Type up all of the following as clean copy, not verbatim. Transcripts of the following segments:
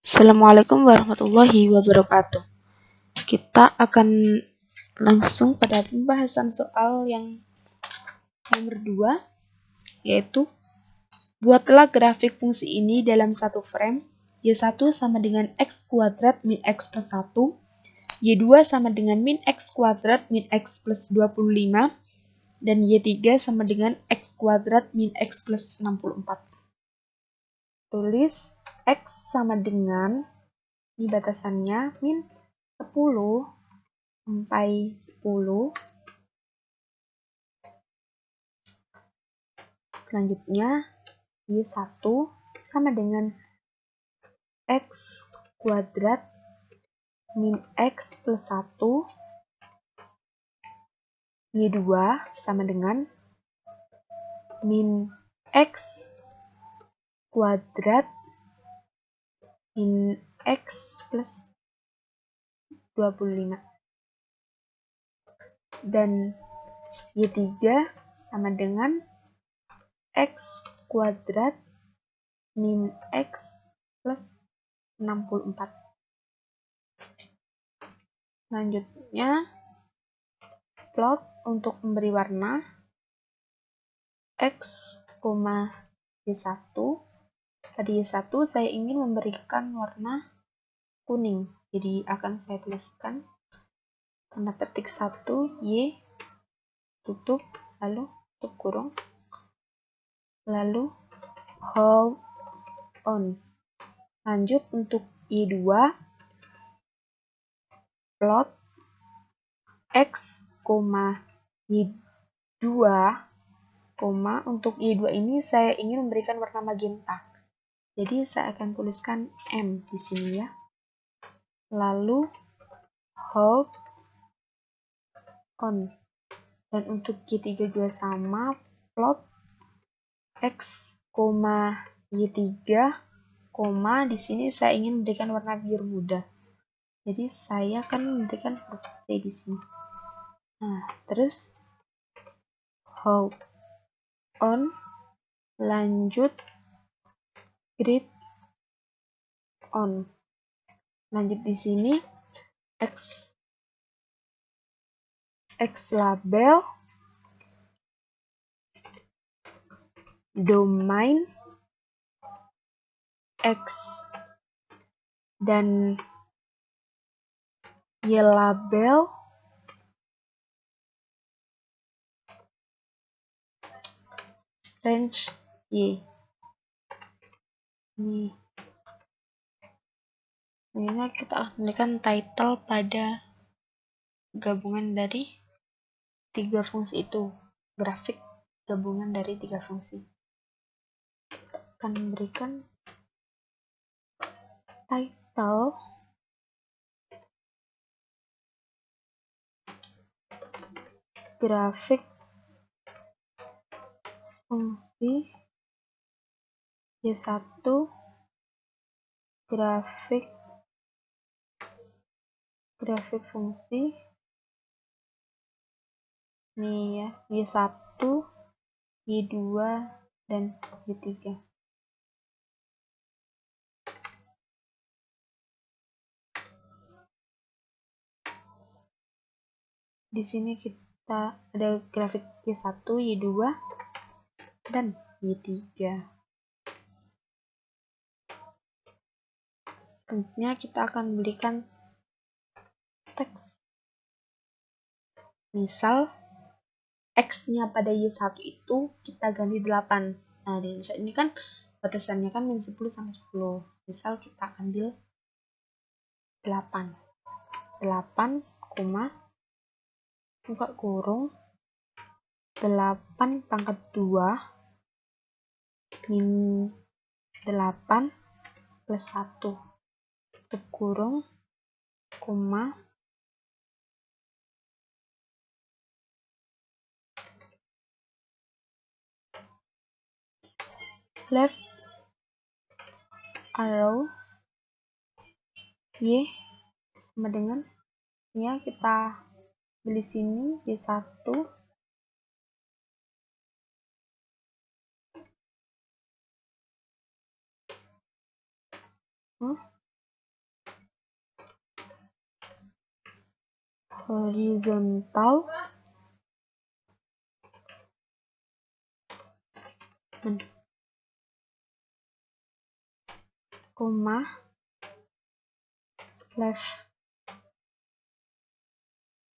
Assalamualaikum warahmatullahi wabarakatuh. Kita akan langsung pada pembahasan soal yang nomor 2, yaitu buatlah grafik fungsi ini dalam satu frame. Y1 sama dengan x kuadrat min x plus 1, Y2 sama dengan min x kuadrat min x plus 25, dan Y3 sama dengan x kuadrat min x plus 64. Tulis x sama dengan, ini batasannya, min 10 sampai 10. Selanjutnya, Y1 sama dengan x kuadrat min x plus 1. Y2 sama dengan min x kuadrat min x plus 25. Dan Y3 sama dengan x kuadrat min x plus 64. Selanjutnya, plot untuk memberi warna x, Y1. Pada Y1 saya ingin memberikan warna kuning, jadi akan saya tuliskan tanda petik 1 Y, tutup, lalu tutup kurung, lalu hold on. Lanjut untuk Y2, plot x, Y2, untuk Y2 ini saya ingin memberikan warna magenta. Jadi saya akan tuliskan M di sini ya. Lalu hold on. Dan untuk Y3 juga sama, plot x, Y3, di sini saya ingin memberikan warna biru muda. Jadi saya akan memberikan huruf C di sini. Nah, terus hold on, lanjut grid on. Lanjut di sini X label, domain X, dan Y label, range Y. Ini kita akan memberikan title pada gabungan dari 3 fungsi itu, grafik gabungan dari 3 fungsi. Kita akan memberikan title grafik fungsi Y1, grafik fungsi ini ya, Y1, Y2, dan Y3. Di sini kita ada grafik Y1, Y2, dan Y3. Selanjutnya kita akan berikan teks. Misal X-nya pada Y1 itu kita ganti 8. Nah, ini kan batasannya kan min 10 sampai 10. Misal kita ambil 8, buka kurung, 8 pangkat 2 min 8 plus 1, tutup kurung, koma, left arrow Y sama dengan ya, kita beli sini Y1, horizontal koma left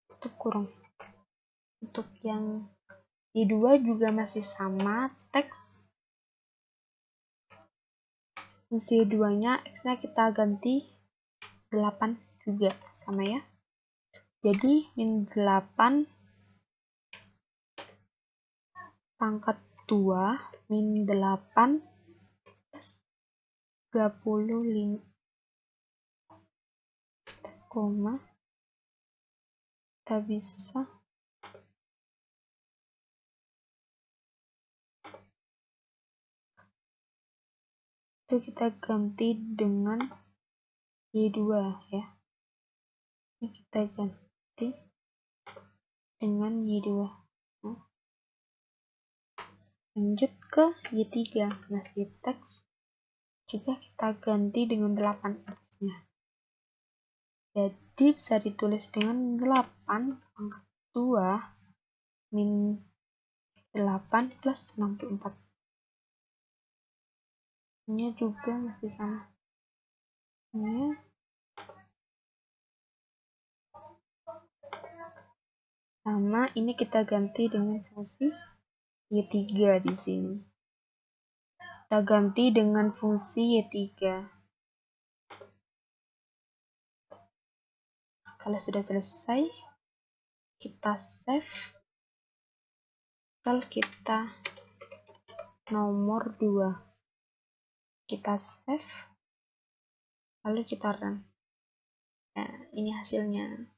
tutup kurung. Untuk yang Y2 juga masih sama, teks fungsi Y2-nya X-nya kita ganti 8 juga sama ya. Jadi min 8 pangkat 2 min 8 plus 25 koma kita bisa itu kita ganti dengan Y2 ya. Ini kita ganti dengan Y2. Lanjut ke Y3, masih teks juga kita ganti dengan 8 X-nya. Jadi bisa ditulis dengan 8 pangkat 2 min 8 plus 64. Ini juga masih sama. Ini sama, ini kita ganti dengan fungsi Y3 di sini. Kita ganti dengan fungsi Y3. Kalau sudah selesai, kita save. Kalau kita nomor 2. Kita save. Lalu kita run. Nah, ini hasilnya.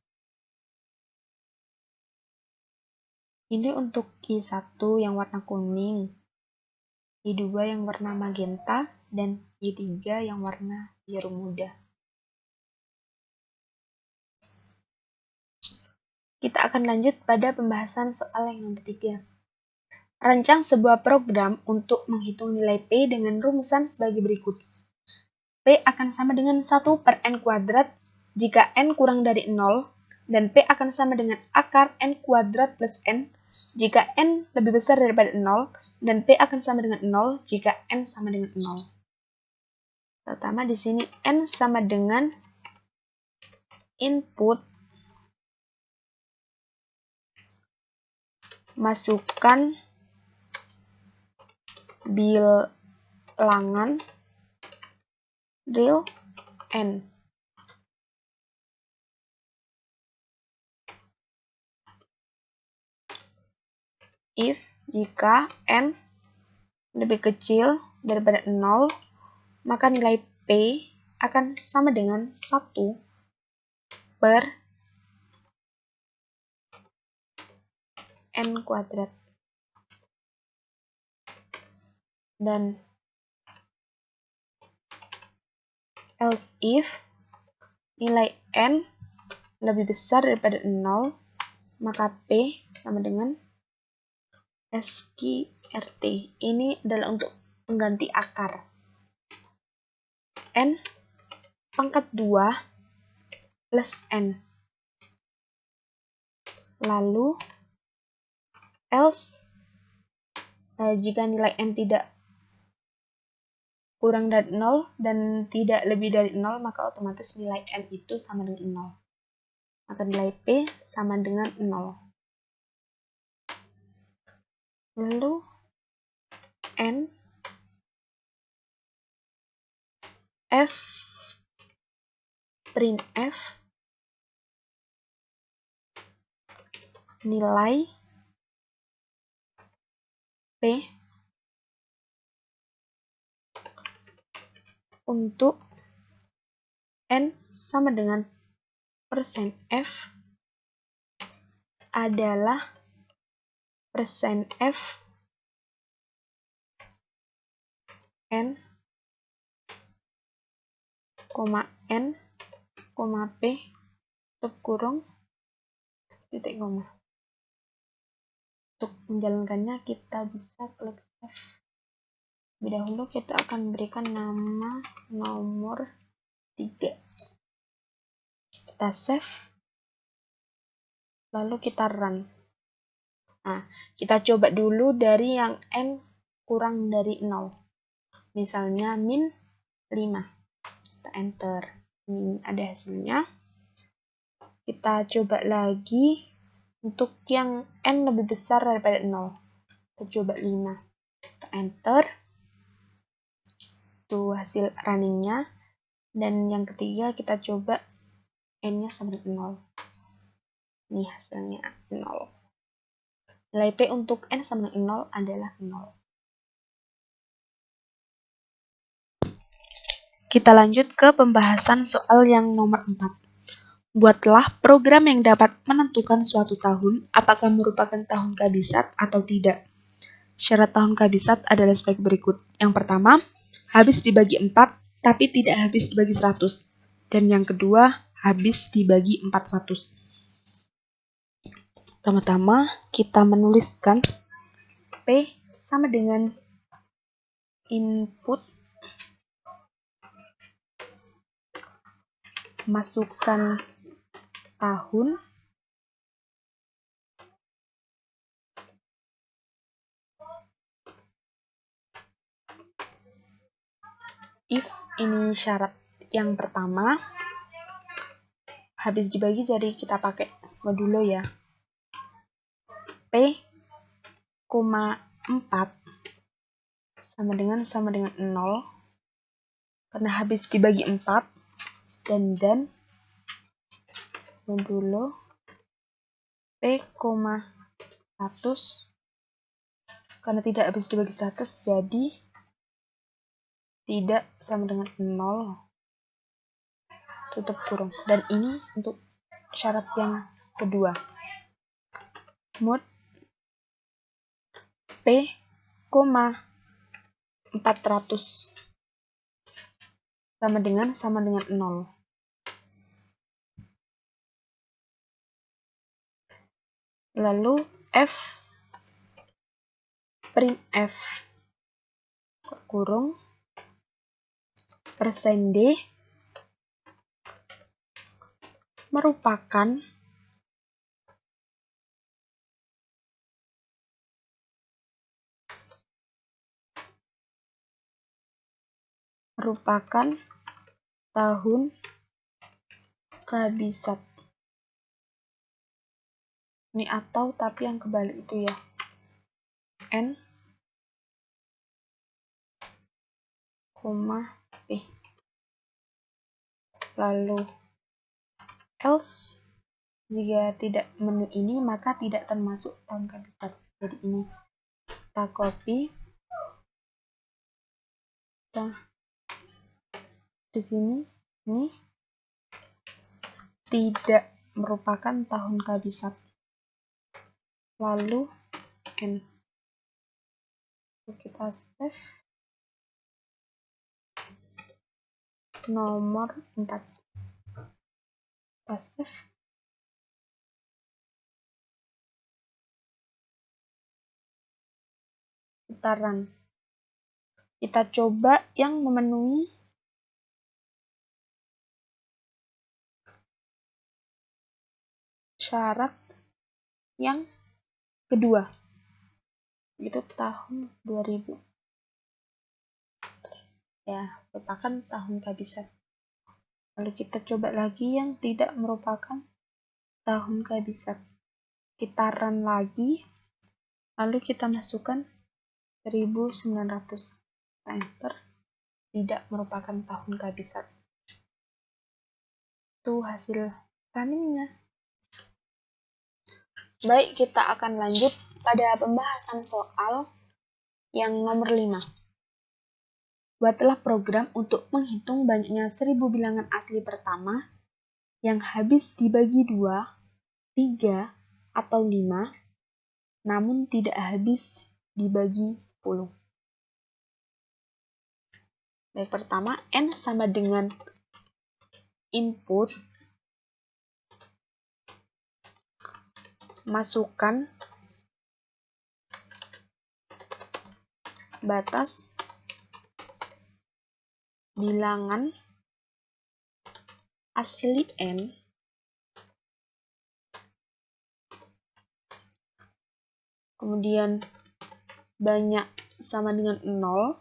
Ini untuk Y1 yang warna kuning, Y2 yang warna magenta, dan Y3 yang warna biru muda. Kita akan lanjut pada pembahasan soal yang nomor 3. Rancang sebuah program untuk menghitung nilai P dengan rumusan sebagai berikut. P akan sama dengan 1 per N kuadrat jika N kurang dari 0, dan P akan sama dengan akar N kuadrat plus N jika N lebih besar daripada 0, dan P akan sama dengan 0 jika N sama dengan 0. Pertama di sini N sama dengan input masukkan bilangan real N. If jika N lebih kecil daripada 0, maka nilai P akan sama dengan 1 per N kuadrat. Dan else if nilai N lebih besar daripada 0, maka P sama dengan SQRT. Ini adalah untuk pengganti akar. N pangkat 2 plus N. Lalu else jika nilai N tidak kurang dari 0 dan tidak lebih dari 0, maka otomatis nilai N itu sama dengan 0. Maka nilai P sama dengan 0. Lalu N F printf nilai P untuk N sama dengan %F adalah %F N, N, P, tutup kurung, titik koma. Untuk menjalankannya kita bisa klik save. Lebih dahulu kita akan berikan nama nomor 3. Kita save. lalu kita run. Nah, kita coba dulu dari yang n kurang dari 0. Misalnya min 5. Kita enter. Ini ada hasilnya. Kita coba lagi untuk yang n lebih besar daripada 0. Kita coba 5. Kita enter. Itu hasil runningnya. Dan yang ketiga kita coba n-nya sama dengan 0. Ini hasilnya 0. Nilai P untuk n sama dengan 0 adalah 0. Kita lanjut ke pembahasan soal yang nomor 4. Buatlah program yang dapat menentukan suatu tahun apakah merupakan tahun kabisat atau tidak. Syarat tahun kabisat adalah sebagai berikut. Yang pertama, habis dibagi 4 tapi tidak habis dibagi 100. Dan yang kedua, habis dibagi 400. Pertama-tama kita menuliskan P sama dengan input, masukkan tahun, if ini syarat yang pertama, habis dibagi jadi kita pakai modulo ya. P, 4 sama dengan 0 karena habis dibagi 4 dan modulo P, 100 karena tidak habis dibagi 100 jadi tidak sama dengan 0, tutup kurung. Dan ini untuk syarat yang kedua. Mod P, 400 sama dengan 0. Lalu F, printf kurung %D merupakan tahun kabisat. Ini atau tapi yang kebalik itu ya. N, P. Lalu else, jika tidak menu ini maka tidak termasuk tahun kabisat. Jadi ini kita copy. Nah, di sini ini tidak merupakan tahun kabisat. Lalu N. Kita save. Nomor 4. Kita save. Kita run. Kita coba yang memenuhi syarat yang kedua, itu tahun 2000 ya, merupakan tahun kabisat. Lalu kita coba lagi yang tidak merupakan tahun kabisat. Kita run lagi, lalu kita masukkan 1900. Enter, tidak merupakan tahun kabisat. Itu hasil runningnya. Baik, kita akan lanjut pada pembahasan soal yang nomor 5. Buatlah program untuk menghitung banyaknya 1000 bilangan asli pertama yang habis dibagi 2, 3, atau 5, namun tidak habis dibagi 10. Baik, pertama, N sama dengan input, masukkan batas bilangan asli N kemudian banyak sama dengan 0,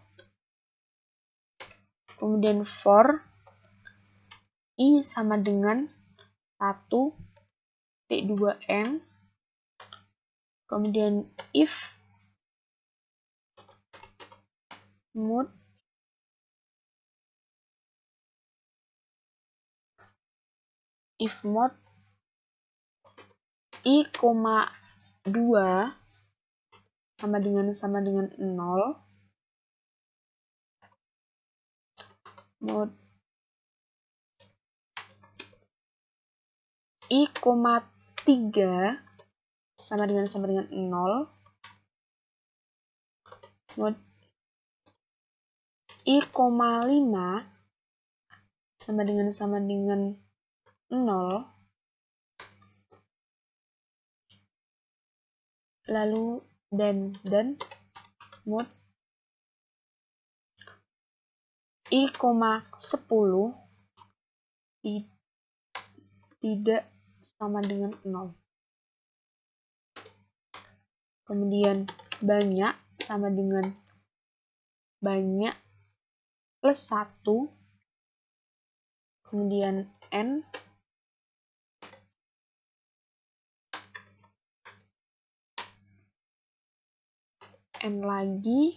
kemudian for i sama dengan 1, titik 2n, kemudian if mod i, 2 sama dengan 0, mod i, 3 sama dengan 0, mod i, 5 sama dengan 0, lalu dan mod i, 10 tidak sama dengan 0. Kemudian banyak sama dengan banyak plus 1, kemudian n lagi,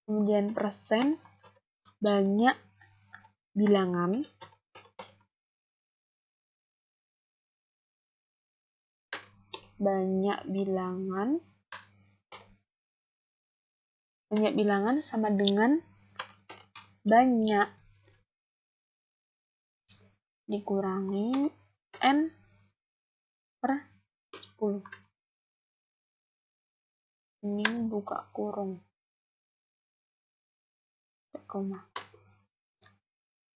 kemudian persen banyak bilangan, sama dengan banyak dikurangi n per 10. Ini buka kurung, koma.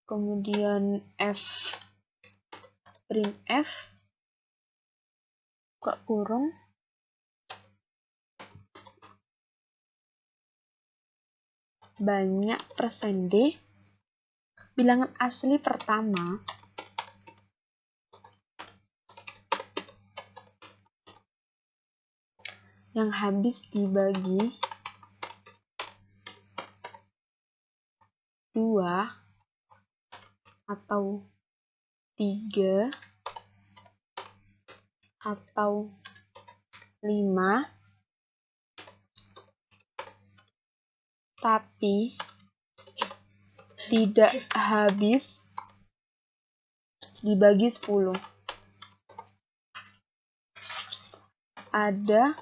Kemudian print f, buka kurung, banyak persen d, bilangan asli pertama yang habis dibagi 2 atau 3 atau 5, tapi tidak habis dibagi 10. Ada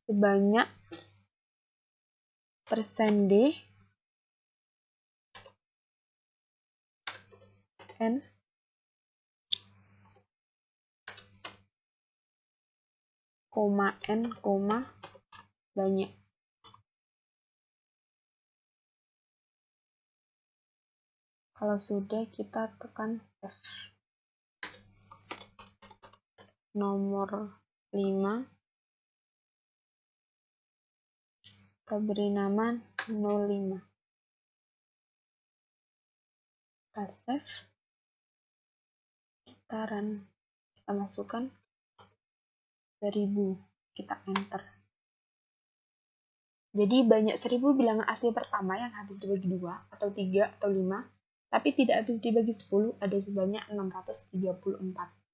sebanyak persen d n banyak. Kalau sudah, kita tekan F. Nomor 5 kita beri nama 05. Kita save, kita run, kita masukkan 1000, kita enter. Jadi banyak 1000 bilangan asli pertama yang habis dibagi 2 atau 3 atau 5, tapi tidak habis dibagi 10, ada sebanyak 634.